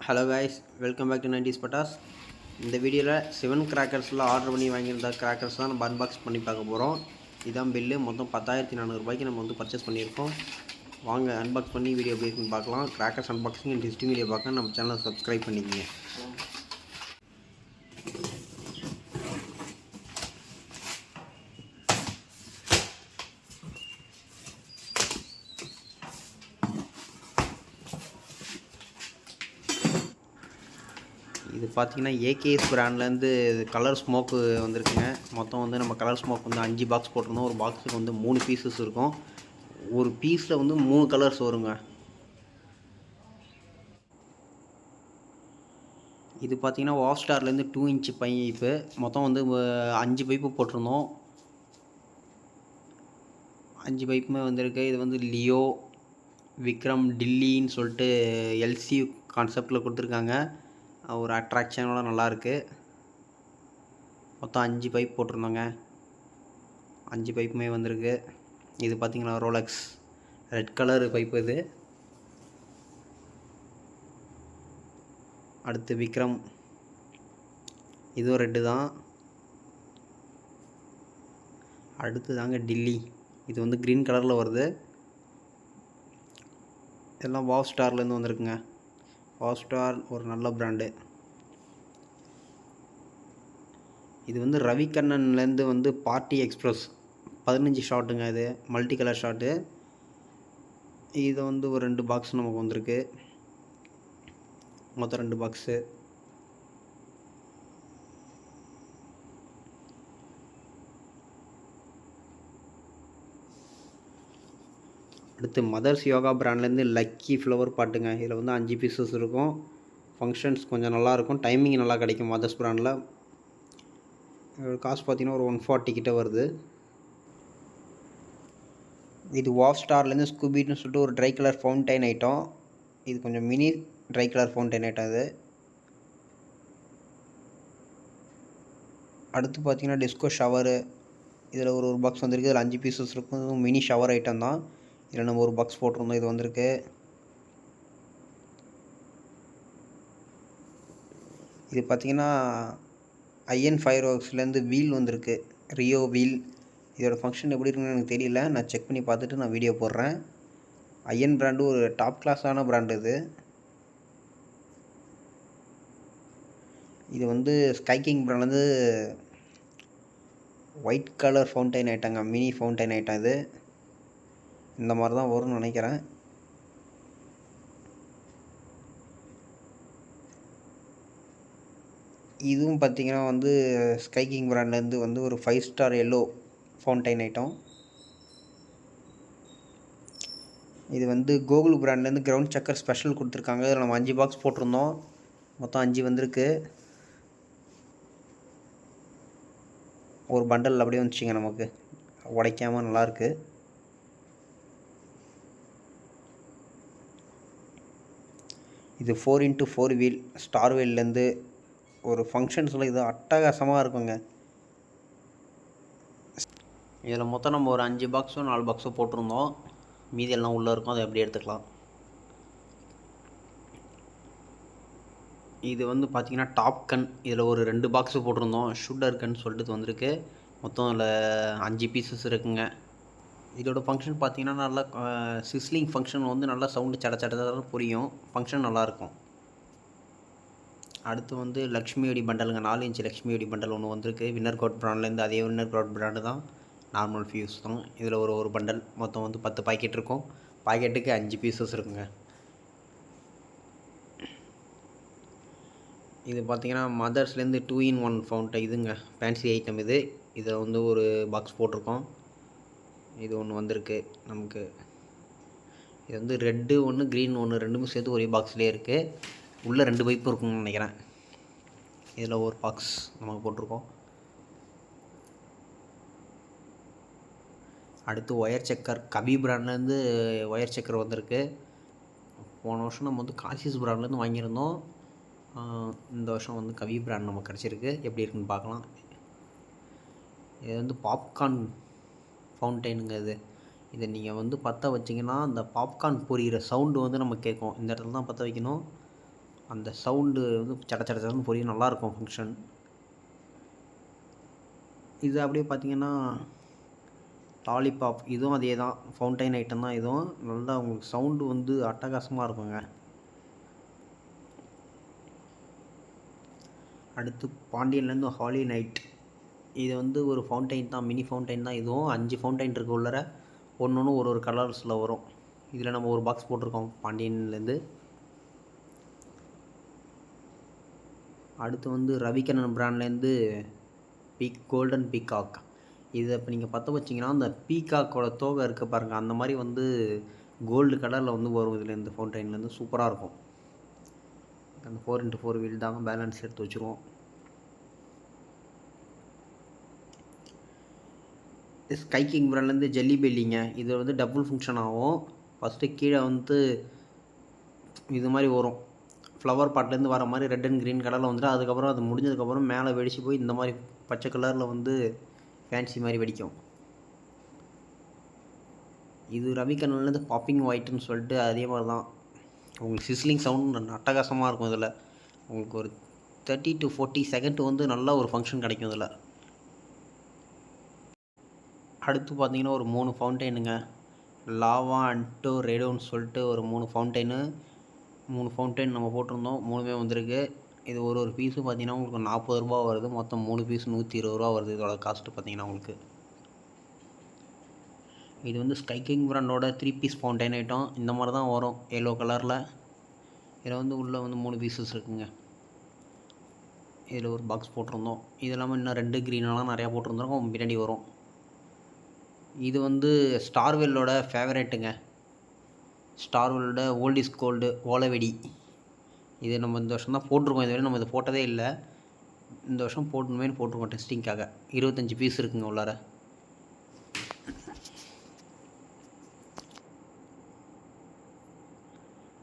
Hello guys, welcome back to 90s Pattas. இந்த வீடியோவில் 7 கிராக்கர்ஸில் order பண்ணி வாங்கியிருந்த கிராக்கர்ஸ் தான் நம்ம அன்பாக்ஸ் பண்ணி பார்க்க போகிறோம். இதான் பில்லு. மொத்தம் 10,400 ரூபாய்க்கு நம்ம வந்து பர்ச்சேஸ் பண்ணியிருக்கோம். வாங்க அன்பாக்ஸ் பண்ணி வீடியோ எப்படி இருக்குன்னு பார்க்கலாம். Crackers unboxing and testing video பார்க்க நம்ம சேனலை சப்ஸ்கிரைப் பண்ணிக்கோங்க. இது பார்த்தீங்கன்னா ஏகேஎஸ் பிராண்ட்லேருந்து கலர் ஸ்மோக்கு வந்திருக்குங்க. மொத்தம் வந்து நம்ம கலர் ஸ்மோக் வந்து 5 பாக்ஸ் போட்டிருந்தோம். ஒரு பாக்ஸுக்கு வந்து 3 பீசஸ் இருக்கும். ஒரு பீஸில் வந்து 3 கலர்ஸ் வருங்க. இது பார்த்தீங்கன்னா வாஸ்டார்லேருந்து 2 இன்ச் பைப்பு. மொத்தம் வந்து 5 பைப்பு போட்டிருந்தோம். 5 பைப்புமே வந்திருக்கு. இது வந்து லியோ, விக்ரம், டில்லின்னு சொல்லிட்டு எல்சி கான்செப்டில் கொடுத்துருக்காங்க. ஒரு அட்ராக்ஷனோட நல்லாயிருக்கு. மொத்தம் 5 பைப் போட்டிருந்தோங்க. 5 பைப்புமே வந்திருக்கு. இது பார்த்திங்கன்னா ரோலக்ஸ் ரெட் கலர் பைப்பு. இது அடுத்து விக்ரம், இதுவும் ரெட்டு தான். அடுத்து தாங்க டில்லி. இது வந்து க்ரீன் கலரில் வருது. இதெல்லாம் வாவ் ஸ்டார்லேருந்து வந்திருக்குங்க. வாவ் ஸ்டார் ஒரு நல்ல பிராண்டு. இது வந்து ரவிக்கண்ணன்லேருந்து வந்து பார்ட்டி எக்ஸ்ப்ரெஸ் 15 ஷாட்டுங்க. இது மல்டி கலர் ஷாட்டு. இது வந்து ஒரு 2 பாக்ஸ் நமக்கு வந்திருக்கு. மொத்தம் 2 பாக்ஸு. அடுத்து மதர்ஸ் யோகா பிராண்ட்லேருந்து லக்கி ஃப்ளவர் பாட்டுங்க. இதில் வந்து 5 பீசஸ் இருக்கும். ஃபங்க்ஷன்ஸ் கொஞ்சம் நல்லாயிருக்கும். டைமிங் நல்லா கிடைக்கும் மதர்ஸ் பிராண்டில். காசு பார்த்திங்கன்னா ஒரு 140 கிட்ட வருது. இது வாவ் ஸ்டார்லேருந்து ஸ்கூபின்னு சொல்லிட்டு ஒரு ட்ரை கலர் ஃபவுண்டைன் ஐட்டம். இது கொஞ்சம் mini try colour fountain item. இது அடுத்து பார்த்திங்கன்னா டிஸ்கோ ஷவரு. இதில் ஒரு பாக்ஸ் வந்திருக்கு. இதில் 5 பீசஸ் இருக்கும். இதுவும் மினி ஷவர் ஐட்டம் தான். இதில் நம்ம ஒரு பாக்ஸ் போட்டிருந்தோம். இது வந்திருக்கு. இது பார்த்திங்கன்னா ஐஎன் ஃபயர் ஒர்க்ஸ்லேருந்து வீல் வந்திருக்கு. Rio wheel. இதோட ஃபங்க்ஷன் எப்படி இருக்குன்னு எனக்கு தெரியல. நான் செக் பண்ணி பார்த்துட்டு நான் வீடியோ போடுறேன். ஐஎன் பிராண்டு ஒரு டாப் கிளாஸான பிராண்டு. இது வந்து ஸ்கை கிங் பிராண்ட்லேருந்து ஒயிட் கலர் ஃபவுண்டைன் ஐட்டங்க. Mini fountain item. இது இந்த மாதிரி தான் வரும்னு நினைக்கிறேன். இதுவும் பார்த்திங்கன்னா வந்து ஸ்கை கிங் பிராண்ட்லேருந்து வந்து ஒரு 5 ஸ்டார் எல்லோ ஃபவுண்டைன் ஐட்டம். இது வந்து கோகுல் பிராண்ட்லேருந்து கிரவுண்ட் சக்கர் ஸ்பெஷல் கொடுத்துருக்காங்க. இதில் நம்ம 5 பாக்ஸ் போட்டிருந்தோம். மொத்தம் 5 வந்திருக்கு. ஒரு பண்டல் அப்படியே வந்துச்சுங்க. நமக்கு உடைக்காமல் நல்லாயிருக்கு. இது 4x4 வீல் ஸ்டார் வீல்லேருந்து ஒரு ஃபங்க்ஷன்ஸில் இது அட்டகாசமாக இருக்குங்க. இதில் மொத்தம் நம்ம ஒரு 5 பாக்ஸோ 4 பாக்ஸோ போட்டிருந்தோம். மீதி எல்லாம் உள்ளே இருக்கும். அதை எப்படி எடுத்துக்கலாம். இது வந்து பார்த்திங்கன்னா டாப் கன். இதில் ஒரு 2 பாக்ஸு போட்டிருந்தோம். ஷூட்டர் கன் சொல்லிட்டு வந்திருக்கு. மொத்தம் இதில் 5 பீசஸ் இருக்குங்க. இதோட ஃபங்க்ஷன் பார்த்திங்கன்னா நல்லா சிஸ்லிங் ஃபங்க்ஷன் வந்து நல்லா சவுண்டு சட புரியும். ஃபங்க்ஷன் நல்லாயிருக்கும். அடுத்து வந்து லக்ஷ்மி வெடி பண்டலுங்க. 4 இன்ச் லக்ஷ்மி வெடி பண்டல் ஒன்று வந்திருக்கு. வின்னர் கோட் பிராண்ட்லேருந்து. அதே வின்னர் கோட் பிராண்டு தான். நார்மல் ஃபியூஸ் தான். இதில் ஒரு பண்டல் மொத்தம் வந்து 10 பாக்கெட் இருக்கும். பாக்கெட்டுக்கு 5 பீசஸ் இருக்குங்க. இது பார்த்திங்கன்னா மதர்ஸ்லேருந்து 2-in-1 ஃபவுண்டைன். இதுங்க ஃபேன்சி ஐட்டம். இதில் வந்து ஒரு பாக்ஸ் போட்டிருக்கோம். இது ஒன்று வந்திருக்கு நமக்கு. இது வந்து ரெட்டு ஒன்று, க்ரீன் ஒன்று, ரெண்டுமே சேர்த்து ஒரே பாக்ஸ்லேயே இருக்குது. உள்ளே 2 பைப்பு இருக்குன்னு நினைக்கிறேன். இதில் ஒரு பாக்ஸ் நமக்கு போட்டிருக்கோம். அடுத்து ஒயர் செக்கர். கபி பிராண்ட்லேருந்து ஒயர் செக்கர் வந்திருக்கு. போன வருஷம் நம்ம வந்து காசிஸ் பிராண்ட்லேருந்து வாங்கியிருந்தோம். இந்த வருஷம் வந்து கவி பிராண்ட் நமக்கு கிடச்சிருக்கு. எப்படி இருக்குன்னு பார்க்கலாம். இது வந்து பாப்கார்ன் ஃபவுண்டைனுங்க. இதை நீங்கள் வந்து பற்ற வச்சிங்கன்னா அந்த பாப்கார்ன் பொரியிற சவுண்டு வந்து நம்ம கேட்கும். இந்த இடத்துல தான் பற்ற வைக்கணும். அந்த சவுண்டு வந்து சட சட சடன்னு பொரியும், நல்லாயிருக்கும் ஃபங்க்ஷன். இது அப்படியே பார்த்தீங்கன்னா லாலிபாப், இதுவும் அதே தான், ஃபவுண்டைன் ஐட்டம் தான். இதுவும் நல்லா உங்களுக்கு சவுண்டு வந்து அட்டகாசமாக இருக்குங்க. அடுத்து பாண்டியன்லேருந்து ஹாலி நைட். இது வந்து ஒரு ஃபவுண்டைன் தான், மினி ஃபவுண்டைன் தான். இதுவும் 5 ஃபவுண்டைன் இருக்குது உள்ளர, ஒன்று ஒரு கலர்ஸில் வரும். இதில் நம்ம ஒரு பாக்ஸ் போட்டிருக்கோம் பாண்டியன்லேருந்து. அடுத்து வந்து ரவிக்கண்ணன் பிராண்ட்லேருந்து கோல்டன் பீகாக். இதை இப்போ நீங்கள் பற்ற வச்சிங்கன்னா அந்த பீகாக்கோட தோகை இருக்க பாருங்கள், அந்த மாதிரி வந்து கோல்டு கலரில் வந்து வரும் இதில், இந்த ஃபவுண்டைன்லேருந்து சூப்பராக இருக்கும். அந்த 4x4 வீல் தான், பேலன்ஸ் எடுத்து வச்சுருவோம். ஸ்கை கிங் பிராண்ட்லேருந்து ஜெல்லி பெல்லிங்க. இது வந்து டபுள் ஃபங்க்ஷன் ஆகும். ஃபஸ்ட்டு கீழே வந்து இது மாதிரி வரும், ஃப்ளவர் பாட்லேருந்து வர மாதிரி ரெட் அண்ட் க்ரீன் கலரில் வந்துட்டு, அதுக்கப்புறம் அது முடிஞ்சதுக்கப்புறம் மேலே வெடிச்சு போய் இந்த மாதிரி பச்சை கலரில் வந்து ஃபேன்சி மாதிரி வெடிக்கும். இது ரவிக்கண்ணன்லேருந்து பாப்பிங் ஒயிட்டுன்னு சொல்லிட்டு அதே மாதிரி தான். உங்களுக்கு சிஸ்லிங் சவுண்ட் அட்டகாசமாக இருக்கும். இதில் உங்களுக்கு ஒரு 30 to 40 செகண்ட் வந்து நல்ல ஒரு ஃபங்க்ஷன் கிடைக்கும் இதில். அடுத்து பார்த்தீங்கன்னா ஒரு 3 ஃபவுண்டைனுங்க. லாவா அன்டோ ரெடோன்னு சொல்லிட்டு ஒரு 3 ஃபவுண்டைன் நம்ம போட்டிருந்தோம். 3மே வந்திருக்கு. இது ஒரு பீஸு பார்த்தீங்கன்னா உங்களுக்கு 40 ரூபா வருது. மொத்தம் 3 பீஸ் 120 ரூபா வருது இதோட காஸ்ட்டு பார்த்தீங்கன்னா உங்களுக்கு. இது வந்து ஸ்கை கிங் பிராண்டோட 3 பீஸ் ஃபவுண்டைன் ஐட்டம். இந்த மாதிரி தான் வரும், எல்லோ கலரில். இதில் வந்து உள்ளே வந்து 3 பீசஸ் இருக்குங்க. இதில் ஒரு பாக்ஸ் போட்டிருந்தோம். இது இல்லாமல் இன்னும் 2 க்ரீனெல்லாம் நிறையா போட்டிருந்தோம், பின்னாடி வரும். இது வந்து ஸ்டார்வெல்லோட ஃபேவரேட்டுங்க. ஸ்டார்வெல்லோட ஓல்ட் இஸ் கோல்டு ஓலவெடி. இது நம்ம இந்த வருஷம் தான் போட்டிருக்கோம். இதுவரை நம்ம இதை போட்டதே இல்லை. இந்த வருஷம் போட்டிருக்கோம் டெஸ்டிங்காக. 25 பீஸ் இருக்குங்க உள்ளார.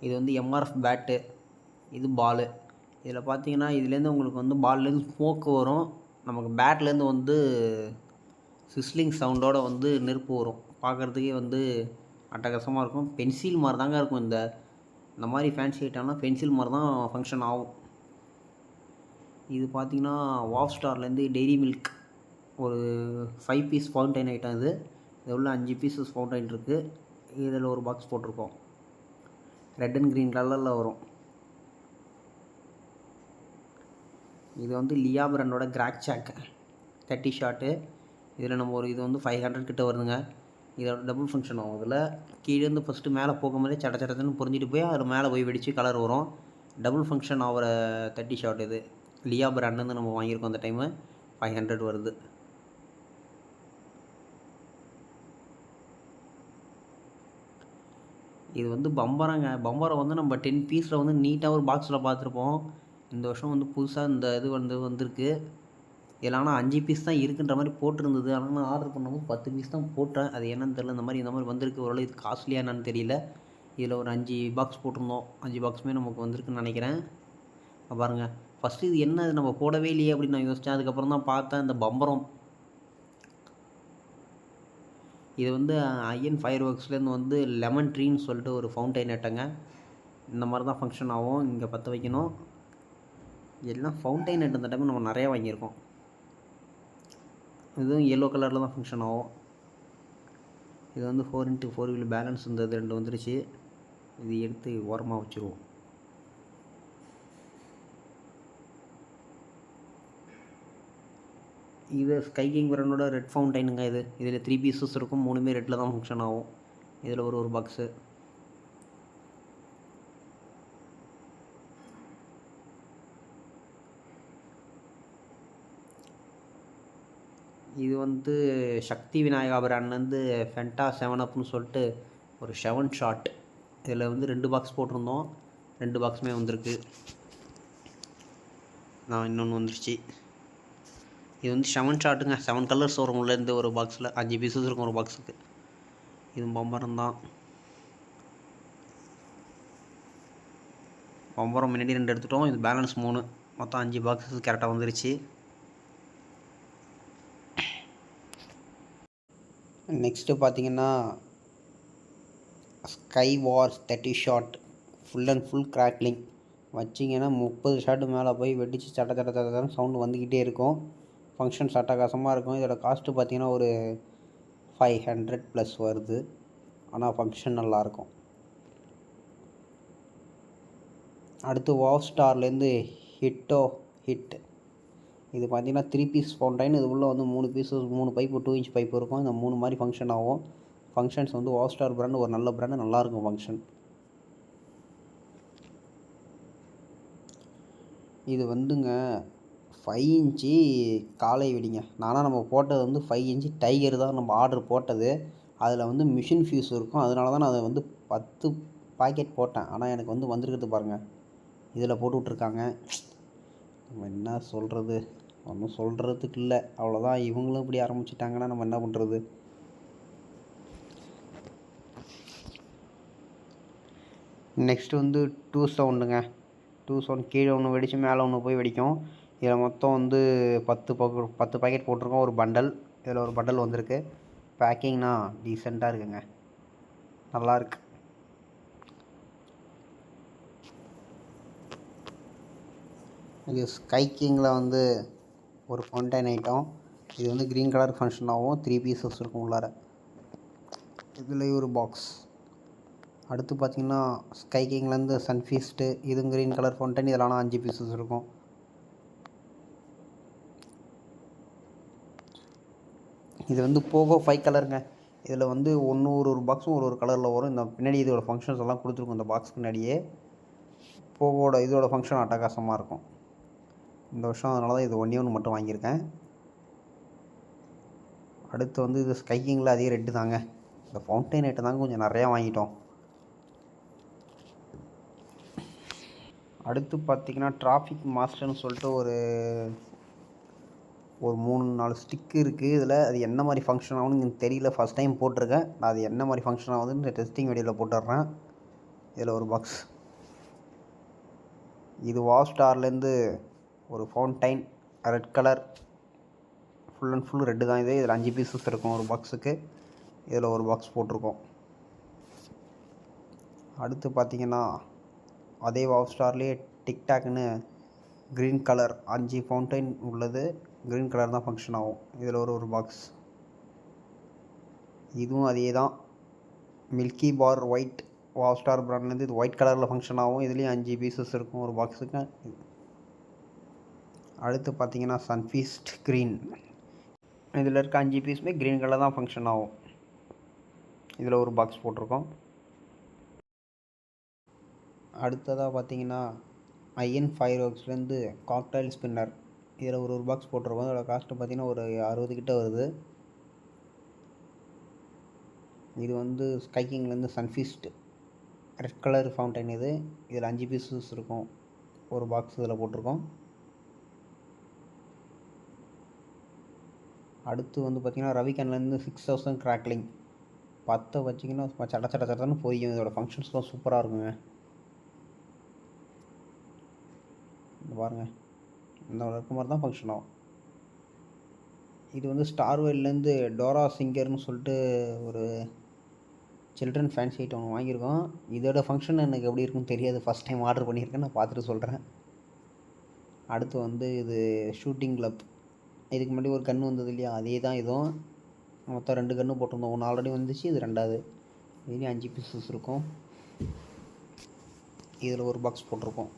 இது வந்து எம்ஆர்எஃப் பேட்டு, இது பாலு. இதில் பார்த்தீங்கன்னா இதுலேருந்து உங்களுக்கு வந்து பால்லேருந்து ஸ்மோக்கு வரும், நமக்கு பேட்லேருந்து வந்து சிஸ்லிங் சவுண்டோடு வந்து நெருப்பு வரும். பார்க்குறதுக்கே வந்து அட்டகாசமாக இருக்கும். பென்சில் மாதிரி தாங்க இருக்கும். இந்த மாதிரி ஃபேன்சி ஐட்டம்லாம் பென்சில் மாதிரி தான் ஃபங்க்ஷன் ஆகும். இது பார்த்திங்கன்னா வாவ் ஸ்டார்லேருந்து டெய்ரி மில்க் ஒரு 5 பீஸ் ஃபவுண்டைன் ஐட்டம். இது உள்ள 5 பீஸஸ் ஃபவுண்டைன் இருக்குது. இதில் ஒரு பாக்ஸ் போட்டிருக்கோம், ரெட் அண்ட் க்ரீன் கலரில் வரும். இது வந்து லியா பிராண்டோட கிராக் சாக் 30 ஷாட்டு. இதில் நம்ம இது வந்து 500 கிட்ட வருதுங்க. இதோட டபுள் ஃபங்க்ஷன் ஆகும். இதில் கீழேருந்து ஃபஸ்ட்டு மேலே போகும்போதே சட சடன்னு புரிஞ்சிட்டு போய் அதில் மேலே போய் வெடித்து கலர் வரும். டபுள் ஃபங்க்ஷன் ஆகிற 30 ஷாட். இது லியா பிராண்ட்லேருந்து நம்ம வாங்கியிருக்கோம். அந்த டைமு 500 வருது. இது வந்து பம்பரம் வந்து நம்ம 10 பீஸில் வந்து நீட்டாக ஒரு பாக்ஸில் பார்த்துருப்போம். இந்த வருஷம் வந்து புதுசாக இந்த இது வந்திருக்கு. இதில் ஆனால் 5 பீஸ் தான் இருக்குன்ற மாதிரி போட்டிருந்தது. ஆனால் நான் ஆர்டர் பண்ணும்போது 10 பீஸ் தான் போட்டேன். அது என்னன்னு தெரியல. இந்த மாதிரி வந்திருக்கு. ஓரளவு இது காஸ்ட்லியாக என்னன்னு தெரியல. இதில் ஒரு 5 பாக்ஸ் போட்டிருந்தோம். 5 பாக்ஸுமே நமக்கு வந்திருக்குன்னு நினைக்கிறேன். பாருங்கள், ஃபஸ்ட்டு இது என்ன நம்ம போடவே இல்லையே அப்படின்னு நான் யோசித்தேன். அதுக்கப்புறம் தான் பார்த்தேன் இந்த பம்பரம். இது வந்து ஐஎன் ஃபயர் ஒர்க்ஸ்லேருந்து வந்து லெமன் ட்ரீன்னு சொல்லிட்டு ஒரு ஃபவுண்டைன் ஐட்டங்க. இந்த மாதிரி தான் ஃபங்க்ஷன் ஆகும். இங்கே பற்ற வைக்கணும். எல்லாம் ஃபவுண்டைன் ஐட்டம் இந்த டைம் நம்ம நிறையா வாங்கியிருக்கோம். இதுவும் எல்லோ கலரில் தான் ஃபங்க்ஷன் ஆகும். இது வந்து 4x4 வீல் பேலன்ஸ் இருந்தது, 2 வந்துருச்சு. இது எடுத்து ஓரமாக வச்சுருவோம். இது ஸ்கை கிங் பிராண்டோட ரெட் ஃபவுண்டைனுங்க. இதில் 3 பீசஸ் இருக்கும். 3மே ரெட்டில் தான் ஃபங்க்ஷன் ஆகும். இதில் ஒரு பாக்ஸு. இது வந்து சக்தி விநாயகா பிராண்ட்லேருந்து ஃபென்டா 7 அப்னு சொல்லிட்டு ஒரு 7 ஷாட். இதில் வந்து 2 பாக்ஸ் போட்டிருந்தோம். 2 பாக்ஸுமே வந்திருக்கு. இன்னொன்று வந்துருச்சு. இது வந்து 7 ஷாட்டுங்க. 7 கலர்ஸ் வரும் உள்ளேருந்து ஒரு பாக்ஸில். 5 பீஸஸ் இருக்கும் ஒரு பாக்ஸுக்கு. இது பம்பரம் தான். பம்பரம் முன்னாடி 2 எடுத்துட்டோம். இது பேலன்ஸ் 3. மொத்தம் 5 பாக்ஸஸ் கரெக்டாக வந்துருச்சு. நெக்ஸ்ட்டு பார்த்தீங்கன்னா sky wars 30 shot full and full crackling. வச்சிங்கன்னா 30 ஷாட்டு மேலே போய் வெடித்து சட்ட சட்ட சட்டன்னு சவுண்டு வந்துக்கிட்டே இருக்கும். ஃபங்க்ஷன்ஸ் அட்டகாசமாக இருக்கும். இதோட காஸ்ட்டு பார்த்திங்கன்னா ஒரு 500 ப்ளஸ் வருது. ஆனால் ஃபங்க்ஷன் நல்லாயிருக்கும். அடுத்து வாவ் ஸ்டார்லேருந்து ஹிட் இது பார்த்திங்கன்னா 3 பீஸ் ஃபவுண்டைன். இது உள்ளே வந்து 3 பீஸஸ் 3 பைப்பு 2 இன்ச் பைப் இருக்கும். இந்த 3 மாதிரி ஃபங்க்ஷன் ஆகும். ஃபங்க்ஷன்ஸ் வந்து வாவ் ஸ்டார் பிராண்டு ஒரு நல்ல பிராண்டு, நல்லாயிருக்கும் ஃபங்க்ஷன். இது வந்துங்க 5 இன்ச்சு காலை வெடிங்க. நானாக நம்ம போட்டது வந்து 5 இன்ச்சு டைகர் தான் நம்ம ஆர்டர் போட்டது. அதில் வந்து மிஷின் ஃபியூஸ் இருக்கும். அதனால தான் நான் அதை வந்து 10 பாக்கெட் போட்டேன். ஆனால் எனக்கு வந்து வந்திருக்கிறது பாருங்கள், இதில் போட்டு விட்ருக்காங்க. நம்ம என்ன சொல்கிறது, ஒன்றும் சொல்கிறதுக்கு இல்லை. அவ்வளோதான், இவங்களும் இப்படி ஆரம்பிச்சிட்டாங்கன்னா நம்ம என்ன பண்ணுறது. நெக்ஸ்ட்டு வந்து 2 சவுண்டுங்க. 2 சவுண்ட் கீழே ஒன்று வெடித்து மேலே ஒன்று போய் வெடிக்கும். இதில் மொத்தம் வந்து 10 பாக்கெட் போட்டிருக்கோம். ஒரு பண்டல், இதில் ஒரு பண்டல் வந்திருக்கு. பேக்கிங்னா டீசெண்டாக இருக்குங்க, நல்லாயிருக்கு. இது ஸ்கை கிங்கில் வந்து ஒரு ஃபவுண்டைன் ஐட்டம். இது வந்து க்ரீன் கலர் ஃபங்க்ஷன் ஆகும். 3 பீசஸ் இருக்கும் உள்ளார. இதில் ஒரு பாக்ஸ். அடுத்து பார்த்திங்கன்னா ஸ்கை கிங்லேருந்து சன்ஃபீஸ்ட்டு, இதுவும் க்ரீன் கலர் ஃபவுண்டைன். இதில் ஆனால் 5 பீசஸ் இருக்கும். இது வந்து போகோ 5 கலருங்க. இதில் வந்து ஒரு பாக்ஸும் ஒரு கலரில் வரும். இந்த பின்னாடி இதோட ஃபங்க்ஷன்ஸ் எல்லாம் கொடுத்துருக்கும். இந்த பாக்ஸ் பின்னாடியே போகோட இதோட ஃபங்க்ஷன் அட்டகாசமாக இருக்கும் இந்த வருஷம். அதனால தான் இது ஒன்று மட்டும் வாங்கியிருக்கேன். அடுத்து வந்து இது ஸ்கை கிங்கில் அதே ரெட்டு தாங்க. இந்த ஃபவுண்டைன் ஐட்டம் தாங்க கொஞ்சம் நிறையா வாங்கிட்டோம். அடுத்து பார்த்திங்கன்னா டிராஃபிக் மாஸ்டர்னு சொல்லிட்டு ஒரு 3-4 ஸ்டிக்கு இருக்குது. இதில் அது என்ன மாதிரி ஃபங்க்ஷன் ஆகும்னு எனக்கு தெரியல. ஃபஸ்ட் டைம் போட்டிருக்கேன் நான். அது என்ன மாதிரி ஃபங்க்ஷன் ஆகுதுன்னு இந்த டெஸ்டிங் வீடியோவில் போட்டுடுறேன். இதில் ஒரு பாக்ஸ். இது வாவ் ஸ்டார்லேருந்து ஒரு fountain, red colour, full and full red தான் இது. இதில் 5 பீசஸ் இருக்கும் ஒரு பாக்ஸுக்கு. இதில் ஒரு பாக்ஸ் போட்டிருக்கோம். அடுத்து பார்த்திங்கன்னா அதே வாவ் ஸ்டார்லேயே டிக்டாக்னு க்ரீன் கலர் 5 ஃபவுண்டைன் உள்ளது. க்ரீன் கலர் தான் ஃபங்க்ஷன் ஆகும். இதில் ஒரு பாக்ஸ். இதுவும் அதே தான், மில்கி பார் ஒயிட், வாவ் ஸ்டார் பிராண்ட்லேருந்து. இது ஒயிட் கலரில் ஃபங்க்ஷன் ஆகும். இதுலேயும் 5 பீசஸ் இருக்கும் ஒரு பாக்ஸுக்கு. அடுத்து பார்த்திங்கன்னா சன்ஃபீஸ்ட் க்ரீன். இதில் இருக்க 5 பீஸுமே க்ரீன் கலர் தான் ஃபங்க்ஷன் ஆகும். இதில் ஒரு பாக்ஸ் போட்டிருக்கோம். அடுத்ததாக பார்த்திங்கன்னா ஐஎன் ஃபயர் ஒர்க்ஸ்லேருந்து காக்டைல் ஸ்பின்னர். இதில் ஒரு பாக்ஸ் போட்டிருக்கோம். இதோட காஸ்ட்டு பார்த்திங்கன்னா ஒரு 60 கிட்ட வருது. இது வந்து ஸ்கை கிங்லேருந்து சன்ஃபீஸ்ட் ரெட் கலர் ஃபவுண்டைன் இது. இதில் 5 பீசஸ் இருக்கும் ஒரு பாக்ஸ். இதில் போட்டிருக்கோம். அடுத்து வந்து பார்த்திங்கன்னா ரவிகன்லேருந்து 6000 கிராக்லிங். 10 வச்சிங்கன்னா சட்ட சட்ட சட்டன்னு போயும். இதோட ஃபங்க்ஷன்ஸ்லாம் சூப்பராக இருக்குங்க. பாருங்கள், இந்த இருக்க மாதிரி தான் ஃபங்க்ஷன் ஆகும். இது வந்து ஸ்டார்வேல்லேருந்து டோரா சிங்கர்னு சொல்லிட்டு ஒரு சில்ட்ரன் ஃபேன்சி ஐட்டம் ஒன்று வாங்கியிருக்கோம். இதோட ஃபங்க்ஷன் எனக்கு எப்படி இருக்குன்னு தெரியாது. ஃபஸ்ட் டைம் ஆர்டர் பண்ணியிருக்கேன், நான் பார்த்துட்டு சொல்கிறேன். அடுத்து வந்து இது ஷூட்டிங் கிளப். இதுக்கு முன்னாடி ஒரு கன்று வந்தது இல்லையா, அதே தான் இதுவும். மொத்தம் 2 கன்று போட்டிருந்தோம். ஒன்று ஆல்ரெடி வந்துச்சு, இது 2வது. இதுலேயும் 5 பீசஸ் இருக்கும். இதில் ஒரு பாக்ஸ் போட்டிருக்கோம்.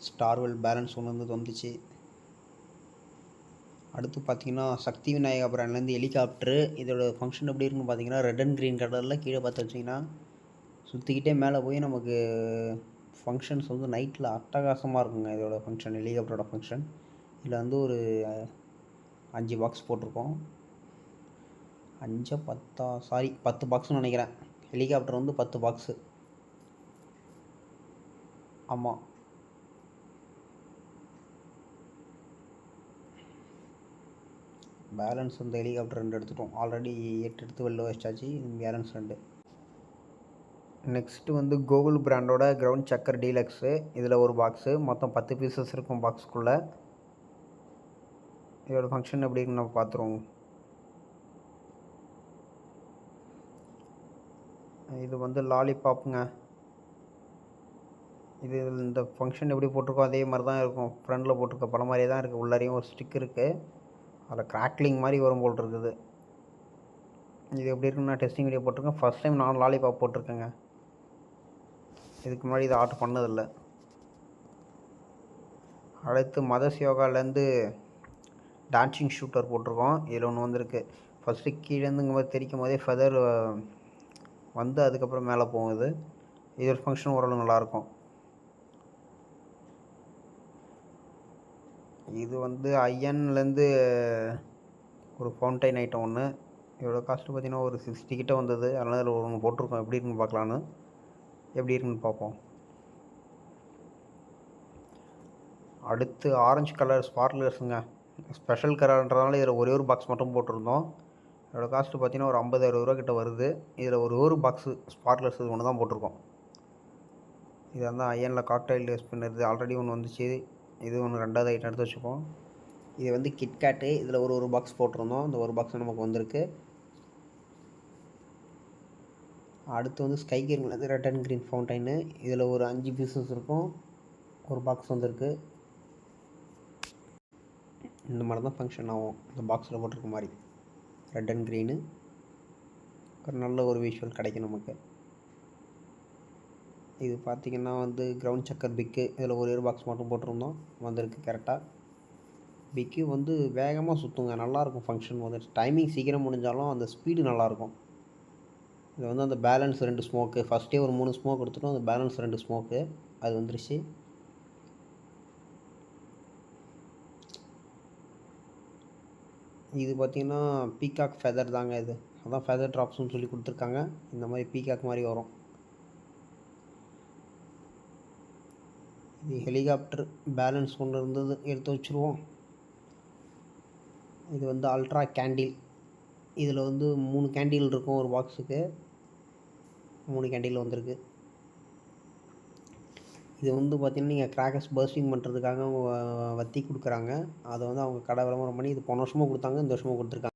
ஸ்டார்வெல் பேலன்ஸ் ஒன்று வந்துச்சு. அடுத்து பார்த்திங்கன்னா சக்தி விநாயகா பிராண்ட்லேருந்து ஹெலிகாப்டரு. இதோட ஃபங்க்ஷன் எப்படி இருக்குன்னு பார்த்திங்கன்னா ரெட் அண்ட் க்ரீன் கலரில் கீழே பார்த்து வச்சிங்கன்னா சுற்றிக்கிட்டே மேலே போய் நமக்கு ஃபங்க்ஷன்ஸ் வந்து நைட்டில் அட்டகாசமாக இருக்குங்க. இதோட ஃபங்க்ஷன், ஹெலிகாப்டரோட ஃபங்க்ஷன். இதில் வந்து ஒரு 5 பாக்ஸ் போட்டிருக்கோம். 10 பாக்ஸ்னு நினைக்கிறேன். ஹெலிகாப்டர் வந்து 10 பாக்ஸு. ஆமாம், பேலன்ஸ் வந்து ஹெலிகாப்டர் 2 எடுத்துட்டோம். ஆல்ரெடி 8 எடுத்து வெளில வச்சாச்சு. பேலன்ஸ் 2. நெக்ஸ்ட்டு வந்து கோகுல் பிராண்டோட கிரவுண்ட் சக்கர் டீலக்ஸு. இதில் ஒரு பாக்ஸு. மொத்தம் 10 பீசஸ் இருக்கும் பாக்ஸுக்குள்ளே. இதோட ஃபங்க்ஷன் எப்படி இருக்குன்னு நம்ம பார்த்துருவோம். இது வந்து லாலிபாப்புங்க. இது இந்த ஃபங்க்ஷன் எப்படி போட்டிருக்கோம் அதே மாதிரி தான் இருக்கும். ஃப்ரண்டில் போட்டிருக்க படம் மாதிரியே தான் இருக்குது. உள்ளாரையும் ஒரு ஸ்டிக் இருக்குது. அதில் கிராக்லிங் மாதிரி வரும் போல் இருக்குது. இது எப்படி இருக்குன்னு நான் டெஸ்டிங் வீடியோ போட்டிருக்கேன். ஃபஸ்ட் டைம் நான் லாலிபாப் போட்டிருக்கேங்க. இதுக்கு முன்னாடி இதை ஆர்டர் பண்ணதில்லை. அடுத்து மதர்ஸ் யோகாலேருந்து டான்சிங் ஷூட்டர் போட்டிருக்கோம். இதில் ஒன்று வந்திருக்கு. ஃபஸ்ட்டு கீழேருந்துங்கும்போது தெரிக்கும் போதே ஃபெதர் வந்து அதுக்கப்புறம் மேலே போகுது. இது ஒரு ஃபங்க்ஷன் ஓரளவு நல்லாயிருக்கும். இது வந்து ஐஎன்லேருந்து ஒரு ஃபவுண்டைன் ஐட்டம் ஒன்று. இதோட காஸ்ட்டு பார்த்திங்கன்னா ஒரு 60 கிட்ட வந்தது. அதனால் அதில் ஒன்று போட்டிருக்கோம். எப்படி இருக்குன்னு பார்க்கலான்னு. எப்படி இருக்குன்னு பார்ப்போம். அடுத்து ஆரஞ்சு கலர் ஸ்பார்க்லர்ஸுங்க. ஸ்பெஷல் கலர்ன்றதுனால இதில் ஒரே ஒரு பாக்ஸ் மட்டும் போட்டிருந்தோம். இதோட காஸ்ட்டு பார்த்திங்கன்னா ஒரு 50-60 ரூபா கிட்ட வருது. இதில் ஒரு பாக்ஸு ஸ்பார்க்லர்ஸ் இது ஒன்று தான் போட்டிருக்கோம். இது வந்து ஐஎனில் காக்டைல் ஸ்பின்னர். இது ஆல்ரெடி ஒன்று வந்துச்சு. இது ஒன்று 2வது ஐட்டம் எடுத்து வச்சுப்போம். இது வந்து கிட்கேட்டு. இதில் ஒரு பாக்ஸ் போட்டிருந்தோம். இந்த ஒரு பாக்ஸ் நமக்கு வந்திருக்கு. அடுத்து வந்து ஸ்கை கிங்லேருந்து ரெட் அண்ட் க்ரீன் ஃபவுண்டைனு. இதில் ஒரு 5 பீசஸ் இருக்கும். ஒரு பாக்ஸ் வந்திருக்கு. இந்த மாதிரி தான் ஃபங்க்ஷன் ஆகும். இந்த பாக்ஸில் போட்டிருக்க மாதிரி ரெட் அண்ட் க்ரீனு. ஒரு நல்ல ஒரு விஷுவல் கிடைக்கும் நமக்கு. இது பார்த்திங்கன்னா வந்து கிரவுண்ட் சக்கர் பிக்கு. இதில் ஒரு பாக்ஸ் மட்டும் போட்டிருந்தோம். வந்திருக்கு கரெக்டாக. பிக்கு வந்து வேகமாக சுற்றுங்க. நல்லாயிருக்கும் ஃபங்க்ஷன் வந்து. டைமிங் சீக்கிரம் முடிஞ்சாலும் அந்த ஸ்பீடு நல்லாயிருக்கும். இது வந்து அந்த பேலன்ஸ் 2 ஸ்மோக்கு. ஃபஸ்ட்டே ஒரு 3 ஸ்மோக் எடுத்துட்டோம். அந்த பேலன்ஸ் 2 ஸ்மோக்கு அது வந்துருச்சு. இது பார்த்திங்கன்னா பீகாக் ஃபெதர் தாங்க. இது அதான் ஃபெதர் ட்ராப்ஸ்னு சொல்லி கொடுத்துருக்காங்க. இந்த மாதிரி பீகாக் மாதிரி வரும். இது ஹெலிகாப்டர் பேலன்ஸ் ஒன்று இருந்தது, எடுத்து வச்சுருவோம். இது வந்து அல்ட்ரா கேண்டில். இதில் வந்து 3 கேண்டில் இருக்கும் ஒரு பாக்ஸுக்கு. 3 கேண்டில் வந்திருக்கு. இது வந்து பார்த்திங்கன்னா நீங்கள் கிராக்கர்ஸ் பர்ஸ்டிங் பண்ணுறதுக்காக வத்தி கொடுக்குறாங்க. அதை வந்து அவங்க கடை விளம்பரம் பண்ணி இது போன வருஷமும் கொடுத்தாங்க, இந்த வருஷமும் கொடுத்துருக்காங்க.